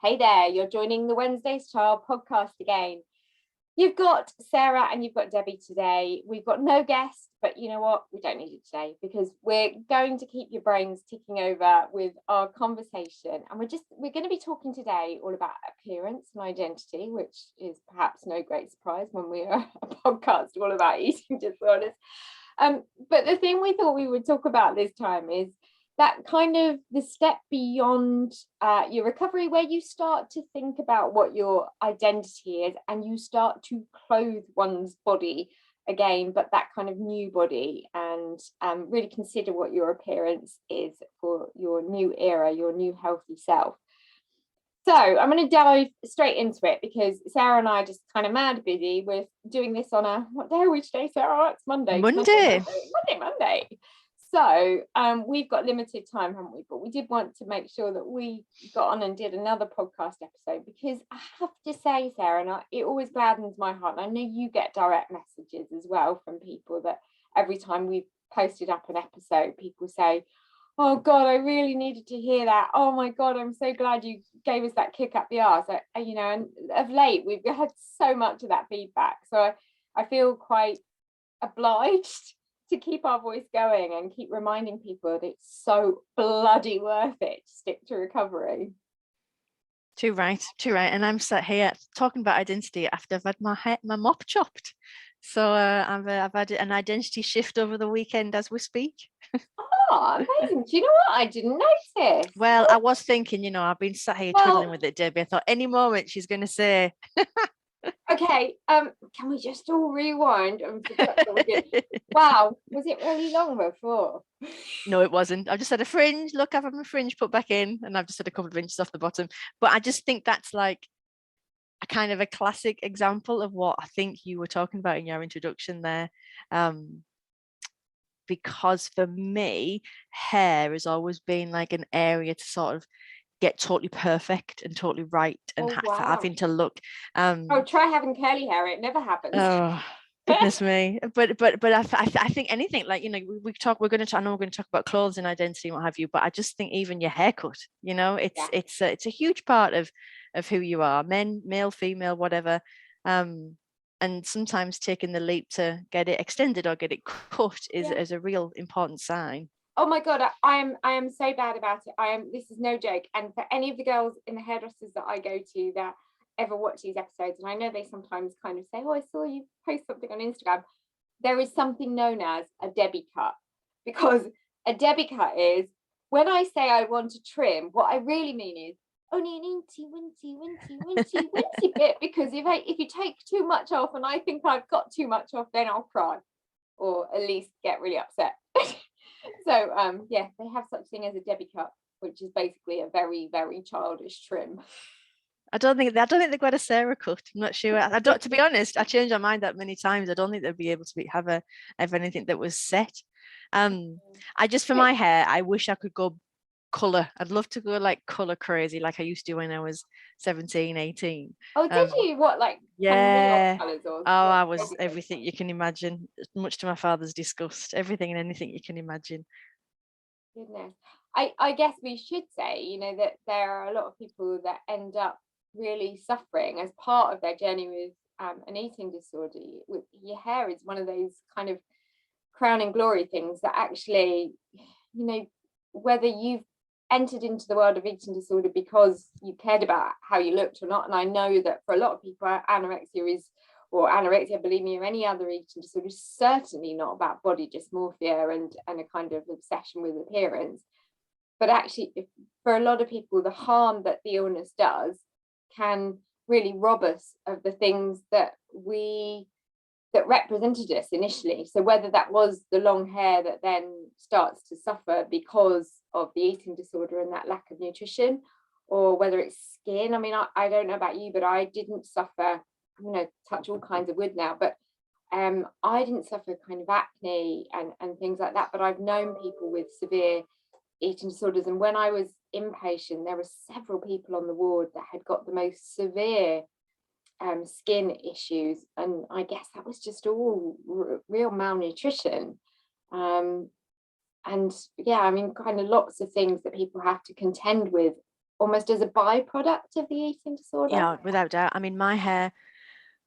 Hey there, you're joining the Wednesday's Child podcast again. You've got Sarah and you've got Debbie today. We've got no guest, but you know what? We don't need it today because we're going to keep your brains ticking over with our conversation. And we're going to be talking today all about appearance and identity, which is perhaps no great surprise when we are a podcast all about eating disorders. But the thing we thought we would talk about this time is that kind of the step beyond your recovery, where you start to think about what your identity is and you start to clothe one's body again, but that kind of new body, and really consider what your appearance is for your new era, your new healthy self. So I'm going to dive straight into it because Sarah and I are just kind of mad busy. We're doing this on what day are we today, Sarah? It's Monday. Monday. So we've got limited time, haven't we? But we did want to make sure that we got on and did another podcast episode, because I have to say, Sarah, and it always gladdens my heart. And I know you get direct messages as well from people that every time we've posted up an episode, people say, oh God, I really needed to hear that. Oh my God, I'm so glad you gave us that kick up the arse. And of late, we've had so much of that feedback. So I feel quite obliged to keep our voice going and keep reminding people that it's so bloody worth it to stick to recovery. Too right. And I'm sat here talking about identity after I've had my mop chopped. So I've had an identity shift over the weekend as we speak. Oh, amazing. Do you know what? I didn't notice. Well, I was thinking, I've been sat here twiddling with it, Debbie. I thought any moment she's going to say... Okay, can we just all rewind? Wow, was it really long before? No, it wasn't. I just had a fringe. Look, I've had my fringe put back in, and I've just had a couple of inches off the bottom. But I just think that's like a kind of a classic example of what I think you were talking about in your introduction there. Because for me, hair has always been like an area to sort of get totally perfect and totally right, and having to look try having curly hair, it never happens. Oh goodness me. But I think anything, like, we're going to talk about clothes and identity and what have you, but I just think even your haircut, it's a huge part of who you are, male, female, whatever, and sometimes taking the leap to get it extended or get it cut is a real important sign. Oh my God, I am so bad about it. This is no joke. And for any of the girls in the hairdressers that I go to that ever watch these episodes, and I know they sometimes kind of say, oh, I saw you post something on Instagram, there is something known as a Debbie cut. Because a Debbie cut is, when I say I want to trim, what I really mean is only an incy bit, because if you take too much off and I think I've got too much off, then I'll cry, or at least get really upset. So they have such thing as a Debbie cut, which is basically a very, very childish trim. I don't think they've got a Sarah cut. I'm not sure. I don't. To be honest, I changed my mind that many times. I don't think they'd be able to have anything that was set. I just, for my hair, I wish I could go color. I'd love to go like color crazy, like I used to when I was 17, 18. Oh, did you? What, like? Yeah. I was everything you can imagine, much to my father's disgust. Everything and anything you can imagine. Goodness. I guess we should say, that there are a lot of people that end up really suffering as part of their journey with an eating disorder. With your hair is one of those kind of crowning glory things that actually, whether you've entered into the world of eating disorder because you cared about how you looked or not, and I know that for a lot of people, anorexia, bulimia, or any other eating disorder is certainly not about body dysmorphia and a kind of obsession with appearance. But actually, for a lot of people, the harm that the illness does can really rob us of the things that represented us initially. So whether that was the long hair that then starts to suffer because of the eating disorder and that lack of nutrition, or whether it's skin. I mean, I don't know about you, but I didn't suffer, I'm going to touch all kinds of wood now, but I didn't suffer kind of acne and things like that, but I've known people with severe eating disorders. And when I was inpatient, there were several people on the ward that had got the most severe skin issues, and I guess that was just all real malnutrition, and yeah, I mean, kind of lots of things that people have to contend with almost as a byproduct of the eating disorder? Yeah, without doubt. I mean, my hair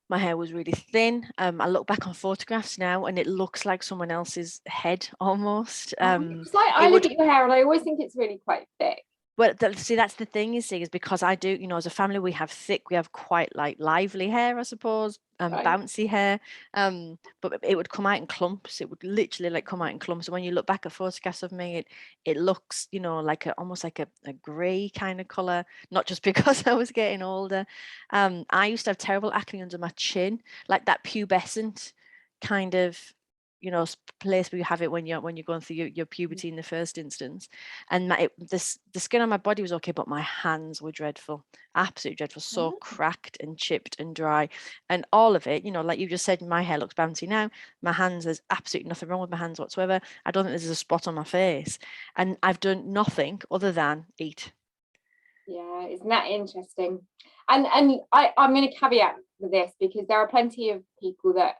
was really thin. I look back on photographs now and it looks like someone else's head almost. It's like I look at your hair and I always think it's really quite thick. Well, see, that's the thing, you see, is because I do, as a family, we have quite like lively hair, I suppose, Right. bouncy hair. But it would come out in clumps. It would literally like come out in clumps. And when you look back at photographs of me, it looks, like almost like a grey kind of colour, not just because I was getting older. I used to have terrible acne under my chin, like that pubescent kind of place where you have it when you're going through your puberty in the first instance. And the skin on my body was okay, but my hands were dreadful, absolutely dreadful, so cracked and chipped and dry. And all of it, like you just said, my hair looks bouncy now. My hands, there's absolutely nothing wrong with my hands whatsoever. I don't think there's a spot on my face, and I've done nothing other than eat. Yeah, isn't that interesting? And I'm going to caveat with this, because there are plenty of people that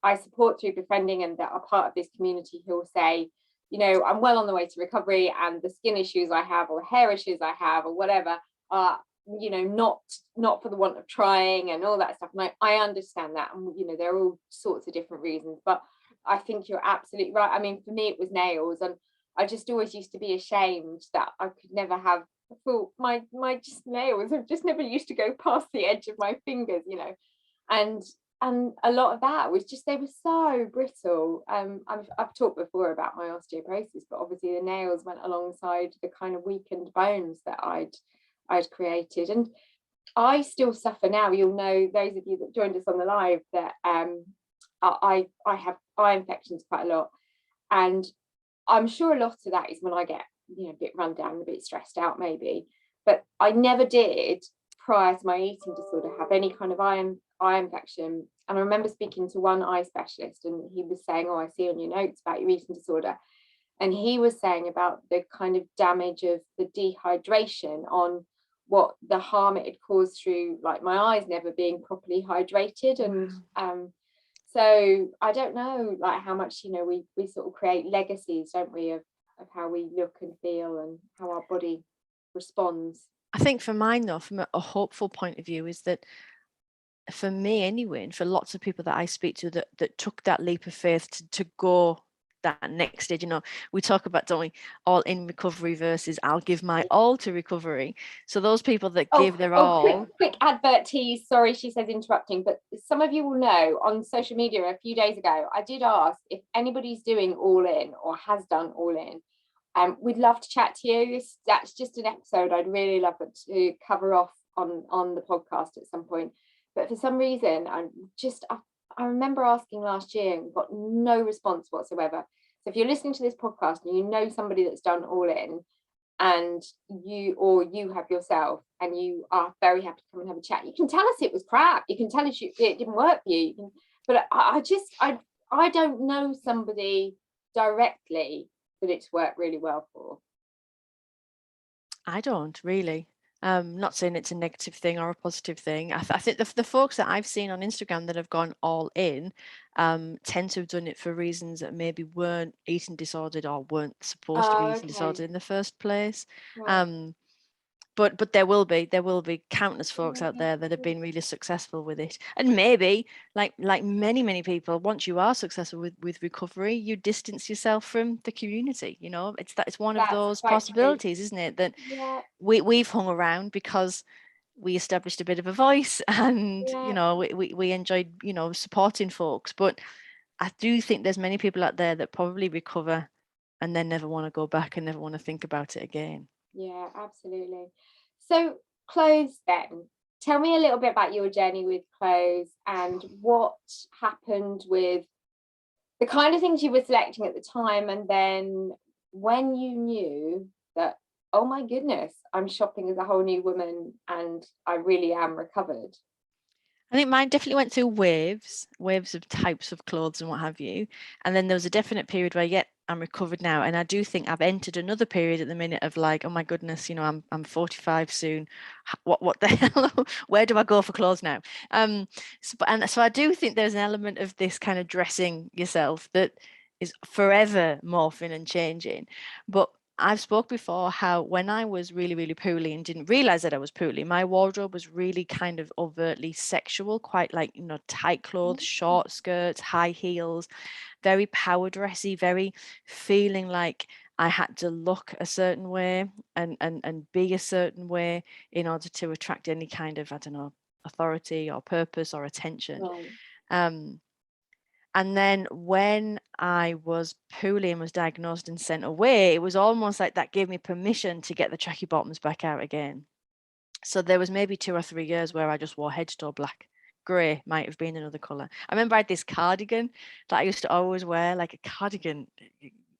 I support through befriending and that are part of this community who will say, I'm well on the way to recovery, and the skin issues I have or hair issues I have or whatever are, not for the want of trying and all that stuff. And I understand that. And, there are all sorts of different reasons, but I think you're absolutely right. I mean, for me, it was nails, and I just always used to be ashamed that I could never have my just nails have just never used to go past the edge of my fingers, and a lot of that was just they were so brittle. I've talked before about my osteoporosis, but obviously the nails went alongside the kind of weakened bones that I'd created, and I still suffer now. You'll know, those of you that joined us on the live, that I have eye infections quite a lot, and I'm sure a lot of that is when I get a bit run down, a bit stressed out maybe, but I never did prior to my eating disorder have any kind of eye infection. And I remember speaking to one eye specialist, and he was saying, I see on your notes about your eating disorder, and he was saying about the kind of damage of the dehydration, on what the harm it had caused through like my eyes never being properly hydrated. And so I don't know, like, how much we sort of create legacies, don't we, of how we look and feel and how our body responds. I think for mine, though, from a hopeful point of view, is that for me anyway, and for lots of people that I speak to that took that leap of faith to go that next stage, we talk about, don't we, all in recovery versus I'll give my all to recovery. So those people that give their all. Quick advert tease, sorry, she says interrupting, but some of you will know on social media a few days ago, I did ask if anybody's doing all in or has done all in. We'd love to chat to you. That's just an episode I'd really love to cover off on the podcast at some point. But for some reason, I remember asking last year and got no response whatsoever. So if you're listening to this podcast and you know somebody that's done all in, and you have yourself, and you are very happy to come and have a chat, you can tell us it was crap. You can tell us it didn't work for you. But I don't know somebody directly that it's worked really well for. I don't really. Not saying it's a negative thing or a positive thing. I think the folks that I've seen on Instagram that have gone all in tend to have done it for reasons that maybe weren't eating disordered or weren't supposed to be eating disordered in the first place. Right. But there will be countless folks out there that have been really successful with it. And maybe like many people, once you are successful with recovery, you distance yourself from the community. It's one of those possibilities, isn't it? That we've hung around because we established a bit of a voice, and we enjoyed supporting folks. But I do think there's many people out there that probably recover and then never want to go back and never want to think about it again. Yeah, absolutely. So clothes then. Tell me a little bit about your journey with clothes and what happened with the kind of things you were selecting at the time, and then when you knew that, oh my goodness, I'm shopping as a whole new woman and I really am recovered. I think mine definitely went through waves of types of clothes and what have you. And then there was a definite period where, I'm recovered now. And I do think I've entered another period at the minute of like, oh my goodness, I'm 45 soon. What the hell? Where do I go for clothes now? So I do think there's an element of this kind of dressing yourself that is forever morphing and changing. But I've spoke before how when I was really, really poorly and didn't realize that I was poorly, my wardrobe was really kind of overtly sexual, quite like, tight clothes, short skirts, high heels, very power dressy, very feeling like I had to look a certain way and be a certain way in order to attract any kind of, I don't know, authority or purpose or attention. Right. And then when I was poorly and was diagnosed and sent away, it was almost like that gave me permission to get the tracky bottoms back out again. So there was maybe 2 or 3 years where I just wore head to toe black. Grey might have been another colour. I remember I had this cardigan that I used to always wear, like a cardigan.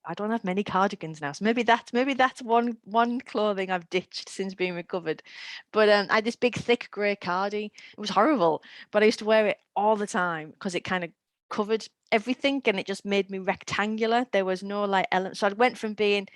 I don't have many cardigans now, so maybe that's one clothing I've ditched since being recovered. But I had this big thick grey cardi. It was horrible, but I used to wear it all the time because it kind of covered everything and it just made me rectangular. There was no like element. So I went from being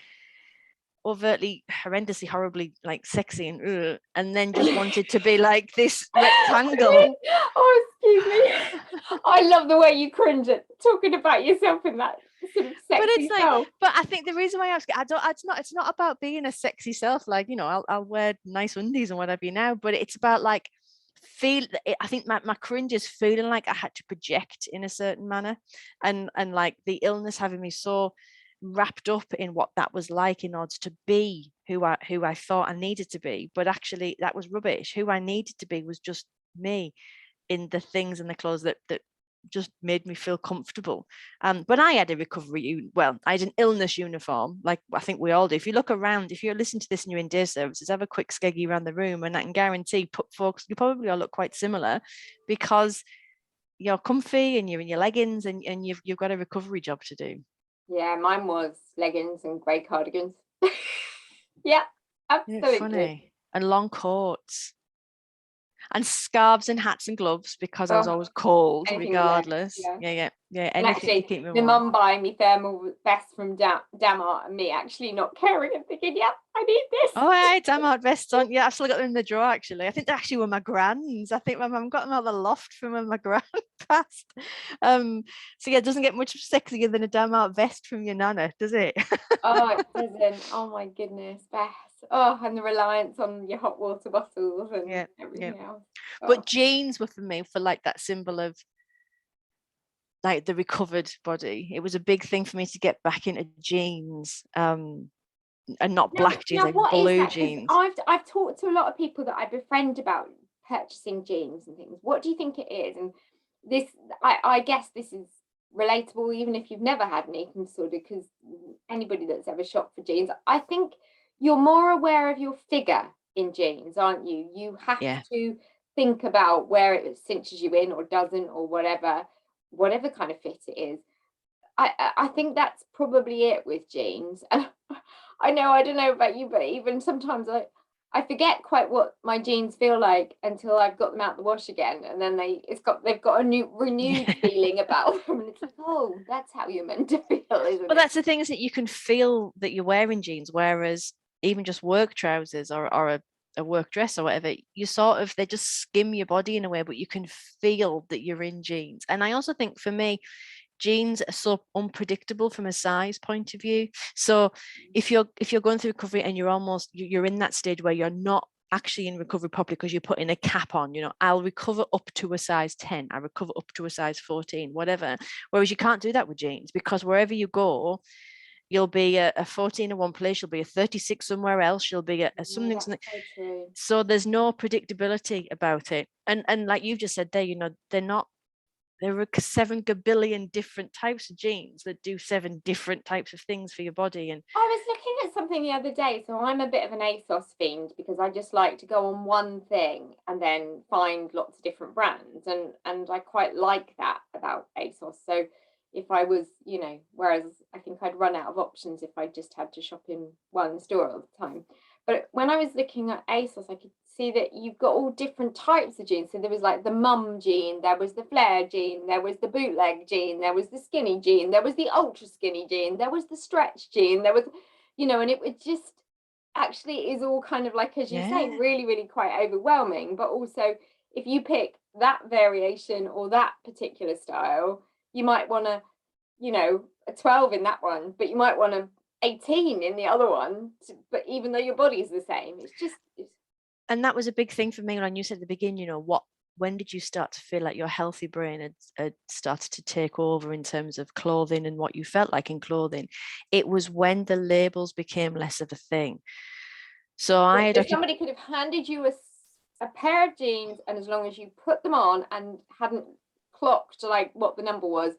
overtly horrendously horribly like sexy and then just wanted to be like this rectangle. Oh, excuse me. I love the way you cringe at talking about yourself in that sort of sexy But it's like self. but I think the reason why it's not about being a sexy self, like, I'll wear nice undies and whatever now, but it's about like I think my cringe is feeling like I had to project in a certain manner, and like the illness having me so wrapped up in what that was like in order to be who I thought I needed to be, but actually that was rubbish. Who I needed to be was just me in the things and the clothes that just made me feel comfortable. But I had a I had an illness uniform, like I think we all do. If you look around, if you're listening to this and you're in day services, have a quick skeggy around the room, and I can guarantee folks, you probably all look quite similar because you're comfy and you're in your leggings and you've got a recovery job to do. Yeah, mine was leggings and grey cardigans. Yeah, absolutely. Funny. And long coats. And scarves and hats and gloves because I was always cold regardless. Yeah. And actually, keep me my warm. mum buying me thermal vest from Damart and me actually not caring and thinking, yep, I need this. Oh, yeah, Damart vests on. Yeah, I've still got them in the drawer actually. I think they actually were my grand's. I think my mum got them out of the loft from when my grand passed. So yeah, it doesn't get much sexier than a Damart vest from your nana, does it? Oh, it doesn't. Oh my goodness, Beth. Oh, and the reliance on your hot water bottles and everything else. Oh. But jeans were for me for like that symbol of like the recovered body. It was a big thing for me to get back into jeans, and not black jeans, like blue jeans. I've talked to a lot of people that I befriend about purchasing jeans and things. What do you think it is? And this, I guess this is relatable even if you've never had an eating disorder, because anybody that's ever shopped for jeans, I think you're more aware of your figure in jeans, aren't you? You have to think about where it cinches you in or doesn't, or whatever kind of fit it is. I think that's probably it with jeans. And I don't know about you, but even sometimes I forget quite what my jeans feel like until I've got them out the wash again, and then they've got a new renewed feeling about them, and it's like, oh, that's how you're meant to feel, isn't it? Well, that's the thing, is that you can feel that you're wearing jeans, whereas even just work trousers or a work dress or whatever, you sort of, they just skim your body in a way, but you can feel that you're in jeans. And I also think for me, jeans are so unpredictable from a size point of view. So if you're going through recovery and you're in that stage where you're not actually in recovery properly because you're putting a cap on, I'll recover up to a size 10, I recover up to a size 14, whatever. Whereas you can't do that with jeans, because wherever you go, you'll be a 14 in one place, you'll be a 36 somewhere else, you'll be a something. So there's no predictability about it. And like you've just said there, there are 7 billion different types of jeans that do 7 different types of things for your body. And I was looking at something the other day. So I'm a bit of an ASOS fiend, because I just like to go on one thing and then find lots of different brands. And I quite like that about ASOS. So if I was, whereas I think I'd run out of options if I just had to shop in one store all the time. But when I was looking at ASOS, I could see that you've got all different types of jeans. So there was like the mum jean, there was the flare jean, there was the bootleg jean, there was the skinny jean, there was the ultra skinny jean, there was the stretch jean, there was, and it just actually is all kind of like, as you say, really, really quite overwhelming. But also, if you pick that variation or that particular style, you might want to, a 12 in that one, but you might want to 18 in the other one, but even though your body is the same, and that was a big thing for me when you said at the beginning, when did you start to feel like your healthy brain had started to take over in terms of clothing and what you felt like in clothing? It was when the labels became less of a thing. So somebody could have handed you a pair of jeans, and as long as you put them on and hadn't clocked like what the number was,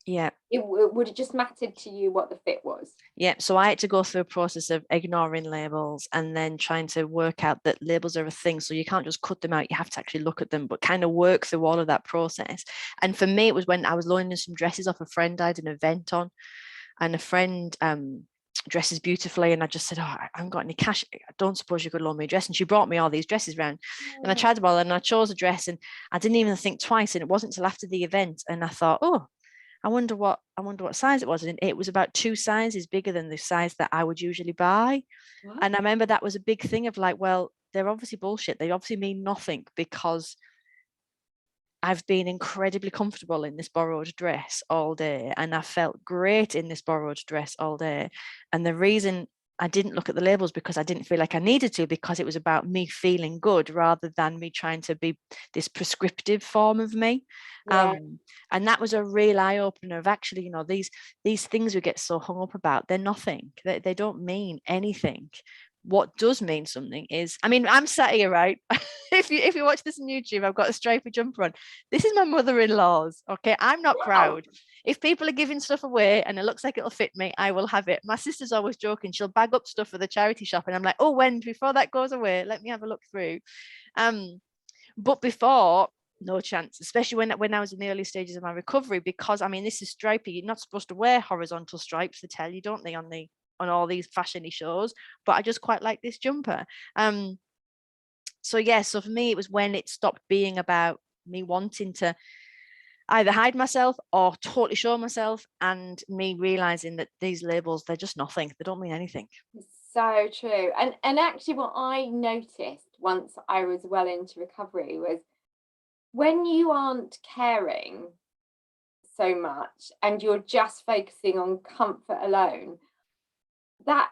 yeah, it would have just mattered to you what the fit was. Yeah, so I had to go through a process of ignoring labels and then trying to work out that labels are a thing. So you can't just cut them out. You have to actually look at them, but kind of work through all of that process. And for me, it was when I was loaning some dresses off a friend. I had an event on, and a friend dresses beautifully. And I just said, I haven't got any cash. I don't suppose you could loan me a dress. And she brought me all these dresses around. And I tried them all, and I chose a dress, and I didn't even think twice. And it wasn't until after the event. And I thought, I wonder what size it was, and it was about 2 sizes bigger than the size that I would usually buy. What? And I remember that was a big thing of like, well, they're obviously bullshit. They obviously mean nothing, because I've been incredibly comfortable in this borrowed dress all day, and I felt great in this borrowed dress all day. And the reason I didn't look at the labels because I didn't feel like I needed to, because it was about me feeling good rather than me trying to be this prescriptive form of me. Yeah. And that was a real eye-opener of actually, these things we get so hung up about, they're nothing. They don't mean anything. What does mean something is, I'm sat here, right? if you watch this on YouTube, I've got a stripy jumper on. This is my mother-in-law's. Okay, I'm not proud. If people are giving stuff away and it looks like it'll fit me, I will have it. My sister's always joking. She'll bag up stuff for the charity shop, and I'm like, before that goes away, let me have a look through. But before, no chance, especially when I was in the early stages of my recovery, because this is stripy. You're not supposed to wear horizontal stripes, they tell you, don't they, on all these fashiony shows, but I just quite like this jumper. So for me, it was when it stopped being about me wanting to either hide myself or totally show myself, and me realizing that these labels, they're just nothing. They don't mean anything. So true. And actually what I noticed once I was well into recovery was when you aren't caring so much and you're just focusing on comfort alone, that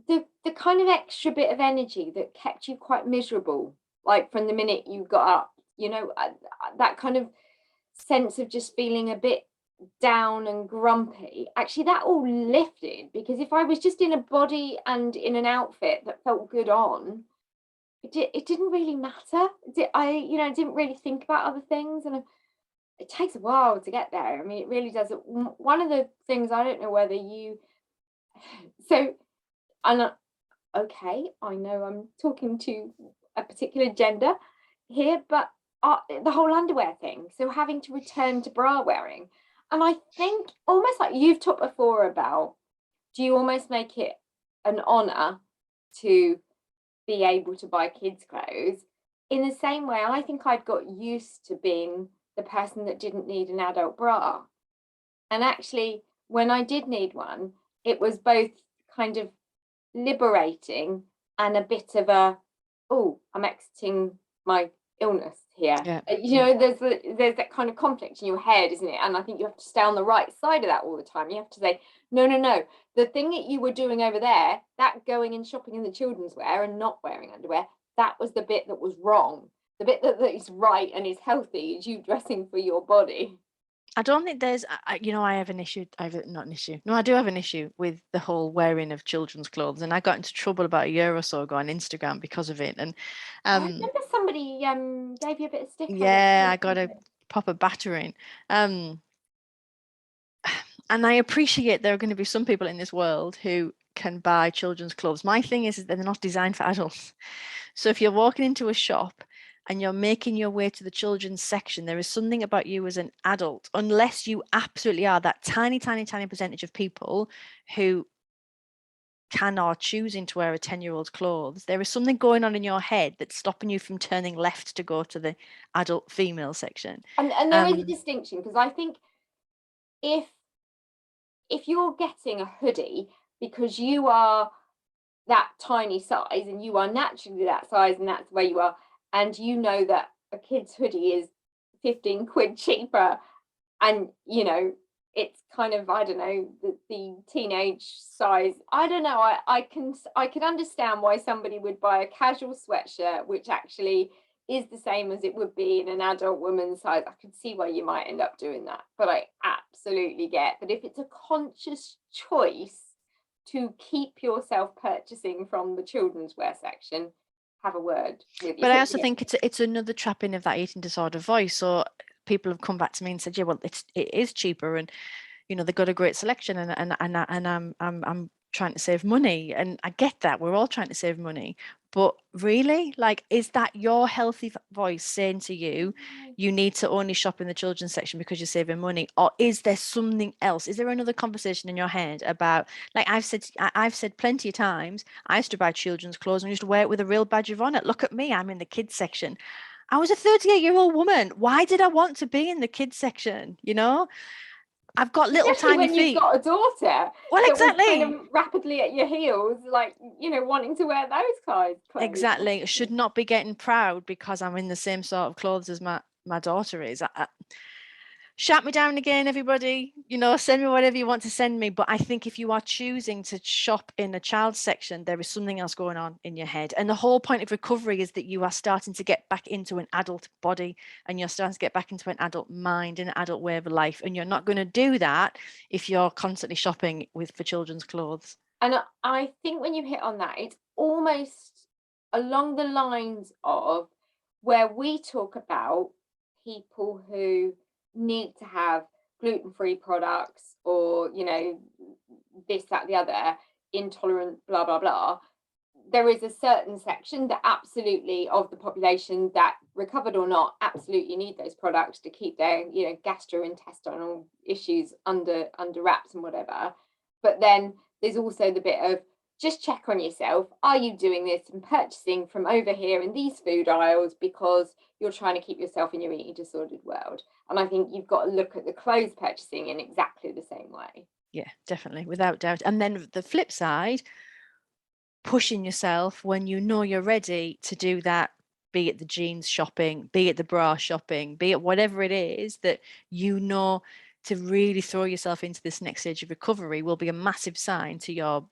the kind of extra bit of energy that kept you quite miserable, like from the minute you got up, that kind of sense of just feeling a bit down and grumpy, actually that all lifted, because if I was just in a body and in an outfit that felt good on, it didn't really matter. I didn't really think about other things, and it takes a while to get there. It really does. One of the things, I don't know whether you so okay, I know I'm talking to a particular gender here, but the whole underwear thing, so having to return to bra wearing. And I think almost like you've talked before about, do you almost make it an honor to be able to buy kids' clothes? In the same way, I think I'd got used to being the person that didn't need an adult bra. And actually, when I did need one, it was both kind of liberating and a bit of I'm exiting my illness here. Yeah. There's that kind of conflict in your head, isn't it? And I think you have to stay on the right side of that all the time. You have to say, no, the thing that you were doing over there, that going and shopping in the children's wear and not wearing underwear, that was the bit that was wrong. The bit that is right and is healthy is you dressing for your body. I don't think there's, I have an issue. Not an issue. No, I do have an issue with the whole wearing of children's clothes, and I got into trouble about a year or so ago on Instagram because of it. And I remember somebody gave you a bit of stick. Yeah, I got a proper battering. And I appreciate there are going to be some people in this world who can buy children's clothes. My thing is that they're not designed for adults. So if you're walking into a shop and you're making your way to the children's section, there is something about you as an adult, unless you absolutely are that tiny, tiny, tiny percentage of people who can or choosing to wear a 10-year-old's clothes, there is something going on in your head that's stopping you from turning left to go to the adult female section. And there is a distinction, because I think if you're getting a hoodie because you are that tiny size and you are naturally that size and that's where you are, and you know that a kid's hoodie is 15 quid cheaper, and it's kind of, I don't know, the teenage size. I don't know. I can understand why somebody would buy a casual sweatshirt, which actually is the same as it would be in an adult woman's size. I could see why you might end up doing that, but I absolutely get that if it's a conscious choice to keep yourself purchasing from the children's wear section, have a word with you. But I also think it's another trapping of that eating disorder voice. So people have come back to me and said, yeah, well, it is cheaper, and you know, they've got a great selection, and I'm trying to save money, and I get that we're all trying to save money, but really, like, is that your healthy voice saying to you, you need to only shop in the children's section because you're saving money? Or is there something else? Is there another conversation in your head about, like I've said plenty of times, I used to buy children's clothes and used to wear it with a real badge of honor. Look at me, I'm in the kids section. I was a 38-year-old woman. Why did I want to be in the kids section? You know, I've got little tiny when feet. You've got a daughter. Well, exactly. Kind of rapidly at your heels, like, you know, wanting to wear those clothes. Exactly. Should not be getting proud because I'm in the same sort of clothes as my daughter is. Shout me down again, everybody. You know, send me whatever you want to send me. But I think if you are choosing to shop in a child's section, there is something else going on in your head. And the whole point of recovery is that you are starting to get back into an adult body, and you're starting to get back into an adult mind and an adult way of life. And you're not going to do that if you're constantly shopping for children's clothes. And I think when you hit on that, it's almost along the lines of where we talk about people who need to have gluten-free products, or, you know, this, that, the other, intolerant, blah, blah, blah. There is a certain section that absolutely, of the population that, recovered or not, absolutely need those products to keep their, you know, gastrointestinal issues under wraps and whatever. But then there's also the bit of, just check on yourself. Are you doing this and purchasing from over here in these food aisles because you're trying to keep yourself in your eating disordered world? And I think you've got to look at the clothes purchasing in exactly the same way. Yeah, definitely, without doubt. And then the flip side, pushing yourself when you know you're ready to do that, be it the jeans shopping, be it the bra shopping, be it whatever it is that you know, to really throw yourself into this next stage of recovery will be a massive sign to your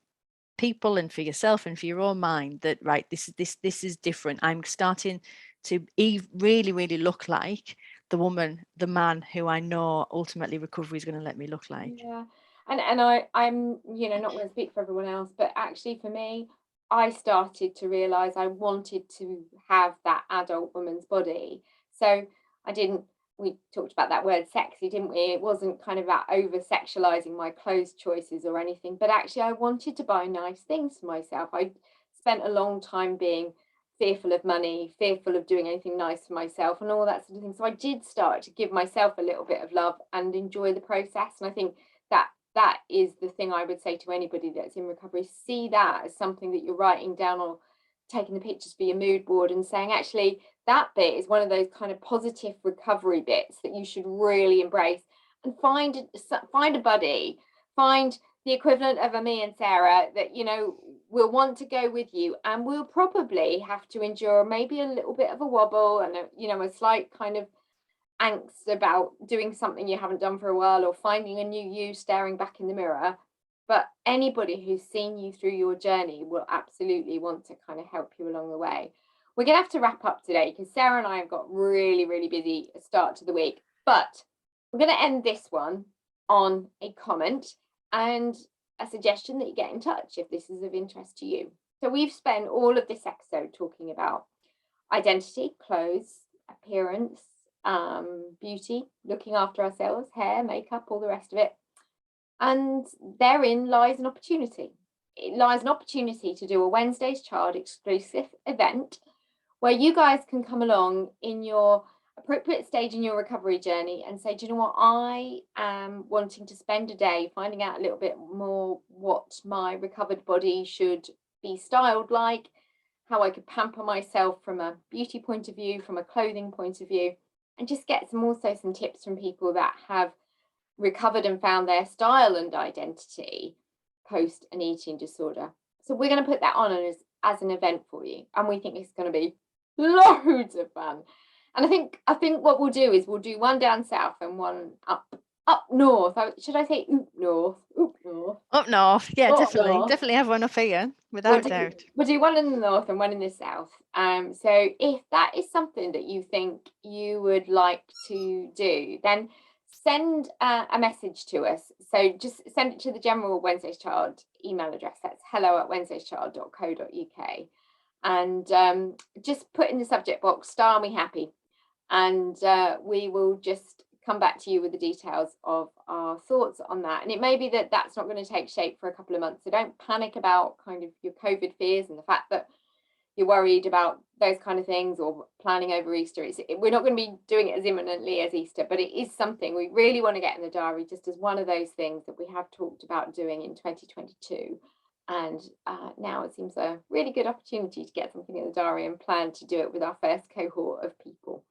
people and for yourself and for your own mind that, right, this is different. I'm starting to really, really look like the woman, the man who I know ultimately recovery is going to let me look like. Yeah. And I'm, you know, not going to speak for everyone else, but actually for me, I started to realize I wanted to have that adult woman's body. So we talked about that word sexy, didn't we? It wasn't kind of about over sexualizing my clothes choices or anything, but actually I wanted to buy nice things for myself. I spent a long time being fearful of money, fearful of doing anything nice for myself and all that sort of thing. So I did start to give myself a little bit of love and enjoy the process. And I think that is the thing I would say to anybody that's in recovery. See that as something that you're writing down or taking the pictures for your mood board and saying, actually, that bit is one of those kind of positive recovery bits that you should really embrace. And find a buddy, find the equivalent of a me and Sarah that, you know, will want to go with you, and we'll probably have to endure maybe a little bit of a wobble and a slight kind of angst about doing something you haven't done for a while, or finding a new you staring back in the mirror. But anybody who's seen you through your journey will absolutely want to kind of help you along the way. We're going to have to wrap up today because Sarah and I have got really, really busy start to the week. But we're going to end this one on a comment and a suggestion that you get in touch if this is of interest to you. So we've spent all of this episode talking about identity, clothes, appearance, beauty, looking after ourselves, hair, makeup, all the rest of it. And therein lies an opportunity. It lies an opportunity to do a Wednesday's Child exclusive event where you guys can come along in your appropriate stage in your recovery journey and say, do you know what, I am wanting to spend a day finding out a little bit more what my recovered body should be styled like, how I could pamper myself from a beauty point of view, from a clothing point of view, and just get some tips from people that have recovered and found their style and identity post an eating disorder. So we're going to put that on as an event for you, and we think it's going to be loads of fun. And I think what we'll do is we'll do one down south and one up up north. Should I say oop north? Oop north. Up north, yeah, Up definitely, north. definitely have one up here, without doubt. We'll do one in the north and one in the south. So if that is something that you think you would like to do, then send a message to us. So just send it to the general Wednesday's Child email address. That's hello@wednesdayschild.co.uk, and just put in the subject box "star me happy," and we will just come back to you with the details of our thoughts on that. And it may be that that's not going to take shape for a couple of months, so don't panic about kind of your COVID fears and the fact that you're worried about those kind of things or planning over Easter. We're not going to be doing it as imminently as Easter, but it is something we really want to get in the diary, just as one of those things that we have talked about doing in 2022. And now it seems a really good opportunity to get something in the diary and plan to do it with our first cohort of people.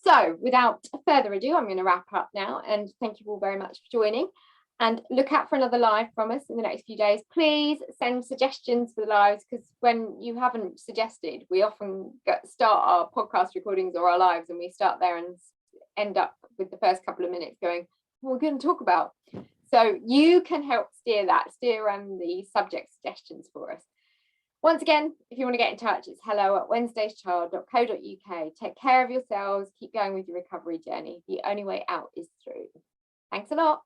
So without further ado, I'm going to wrap up now, and thank you all very much for joining, and look out for another live from us in the next few days. Please send suggestions for the lives, because when you haven't suggested, we often start our podcast recordings or our lives and we start there and end up with the first couple of minutes going, what are we going to talk about? So you can help steer around the subject suggestions for us. Once again, if you want to get in touch, it's hello@wednesdayschild.co.uk. Take care of yourselves. Keep going with your recovery journey. The only way out is through. Thanks a lot.